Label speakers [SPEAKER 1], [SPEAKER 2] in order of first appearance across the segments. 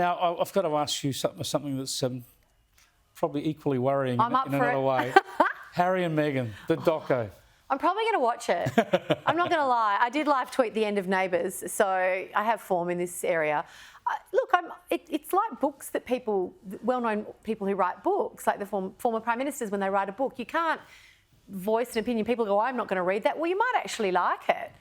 [SPEAKER 1] Now, I've got to ask you something that's probably equally worrying in another way. Harry and Meghan, the doco.
[SPEAKER 2] I'm probably going to watch it. I'm not going to lie. I did live tweet the end of Neighbours, so I have form in this area. Look, it's like books that well-known people who write books, like the former Prime Ministers, when they write a book, you can't voice an opinion. People go, I'm not going to read that. Well, you might actually like it.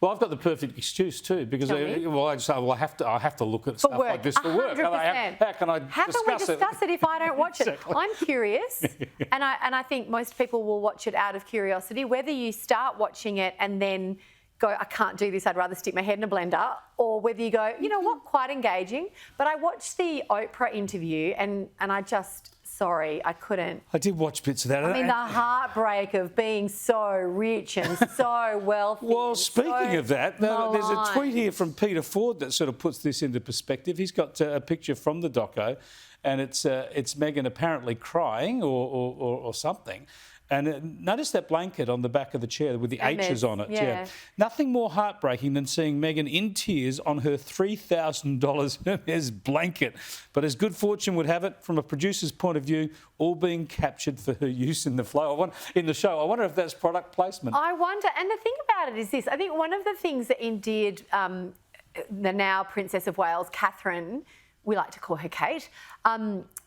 [SPEAKER 1] Well, I've got the perfect excuse too, because I have to look at stuff like this for work.
[SPEAKER 2] 100%.
[SPEAKER 1] How can I
[SPEAKER 2] How can we discuss it if I don't watch it?
[SPEAKER 1] Exactly.
[SPEAKER 2] I'm curious, and I think most people will watch it out of curiosity. Whether you start watching it and then go, I can't do this, I'd rather stick my head in a blender, or whether you go, you know what, quite engaging. But I watched the Oprah interview and I just... Sorry, I couldn't.
[SPEAKER 1] I did watch bits of that.
[SPEAKER 2] I mean, the heartbreak of being so rich and so wealthy.
[SPEAKER 1] Well, speaking of that, there's a tweet here from Peter Ford that sort of puts this into perspective. He's got a picture from the doco, and it's Meghan apparently crying or something. And notice that blanket on the back of the chair with the H's on it. Yeah. Nothing more heartbreaking than seeing Meghan in tears on her $3,000 Hermes blanket. But as good fortune would have it, from a producer's point of view, all being captured for her use in the show. I wonder if that's product placement.
[SPEAKER 2] I wonder. And the thing about it is this. I think one of the things that endeared the now Princess of Wales, Catherine, we like to call her Kate,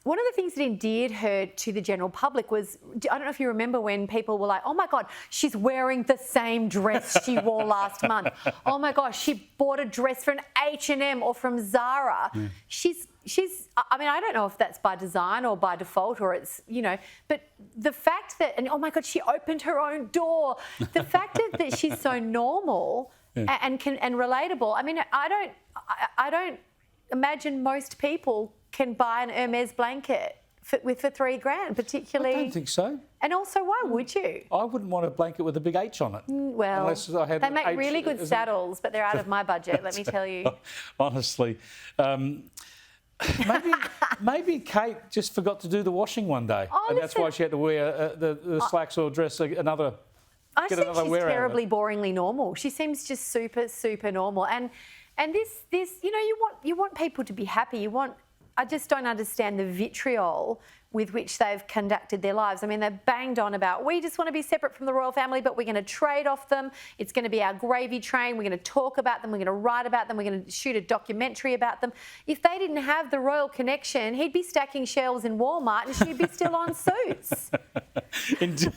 [SPEAKER 2] one of the things that endeared her to the general public was, I don't know if you remember when people were like, oh my God, she's wearing the same dress she wore last month. Oh my gosh, she bought a dress from H&M or from Zara. Yeah. She's, I mean, I don't know if that's by design or by default or it's, you know, but the fact that, and oh my God, she opened her own door. The fact that she's so normal and relatable. I mean, I don't imagine most people can buy an Hermes blanket for $3,000, particularly.
[SPEAKER 1] I don't think so.
[SPEAKER 2] And also, why would you?
[SPEAKER 1] I wouldn't want a blanket with a big H on it.
[SPEAKER 2] Well,
[SPEAKER 1] unless I had
[SPEAKER 2] they make really good saddles, but they're out of my budget, let me tell you.
[SPEAKER 1] Honestly. Maybe Kate just forgot to do the washing one day.
[SPEAKER 2] Oh,
[SPEAKER 1] and that's why she had to wear the slacks or dress another.
[SPEAKER 2] I think she's terribly boringly normal. She seems just super, super normal. And this, you know, you want people to be happy. I just don't understand the vitriol with which they've conducted their lives. I mean, they've banged on about, we just want to be separate from the royal family, but we're going to trade off them. It's going to be our gravy train. We're going to talk about them. We're going to write about them. We're going to shoot a documentary about them. If they didn't have the royal connection, he'd be stacking shelves in Walmart and she'd be still on Suits.
[SPEAKER 1] Indeed.